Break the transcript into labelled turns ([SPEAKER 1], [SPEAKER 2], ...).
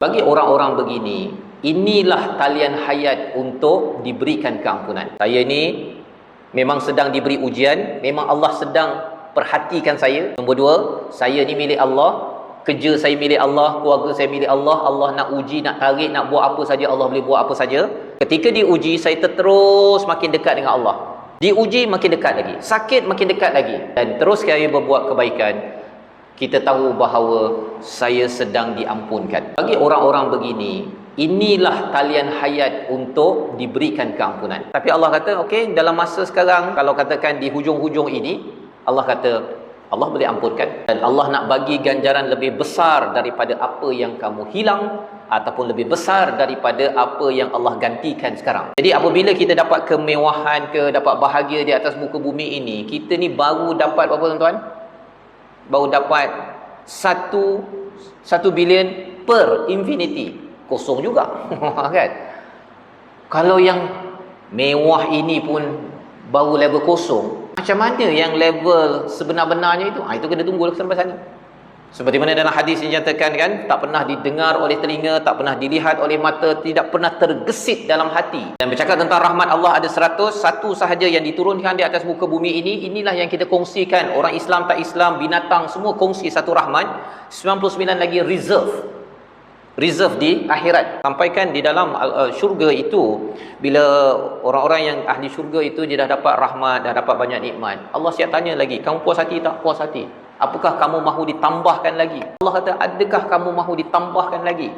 [SPEAKER 1] Bagi orang-orang begini, inilah talian hayat untuk diberikan keampunan. Saya ni memang sedang diberi ujian, memang Allah sedang perhatikan saya. Nombor dua, saya ni milik Allah, kerja saya milik Allah, keluarga saya milik Allah. Allah nak uji, nak tarik, nak buat apa saja, Allah boleh buat apa saja. Ketika diuji, saya terus makin dekat dengan Allah. Diuji makin dekat lagi, sakit makin dekat lagi, dan terus saya berbuat kebaikan. Kita tahu bahawa saya sedang diampunkan. Bagi orang-orang begini, inilah talian hayat untuk diberikan keampunan. Tapi Allah kata, okey, dalam masa sekarang, kalau katakan di hujung-hujung ini, Allah kata, Allah boleh ampunkan. Dan Allah nak bagi ganjaran lebih besar daripada apa yang kamu hilang, ataupun lebih besar daripada apa yang Allah gantikan sekarang. Jadi apabila kita dapat kemewahan ke, dapat bahagia di atas muka bumi ini, kita ni baru dapat apa tuan-tuan? Baru dapat 1 bilion per infinity. Kosong juga. Kan? Kalau yang mewah ini pun baru level kosong, macam mana yang level sebenar-benarnya itu? Itu kena tunggu sampai sana. Seperti mana dalam hadis dinyatakan kan, tak pernah didengar oleh telinga, tak pernah dilihat oleh mata, tidak pernah tergesit dalam hati. Dan bercakap tentang rahmat Allah ada 100, satu sahaja yang diturunkan di atas muka bumi ini. Inilah yang kita kongsikan. Orang Islam, tak Islam, binatang, semua kongsi satu rahmat. 99 lagi reserve di akhirat. Sampaikan di dalam syurga itu, bila orang-orang yang ahli syurga itu dia dah dapat rahmat, dah dapat banyak nikmat, Allah siap tanya lagi, kamu puas hati tak? Puas hati. Apakah kamu mahu ditambahkan lagi? Allah kata, adakah kamu mahu ditambahkan lagi?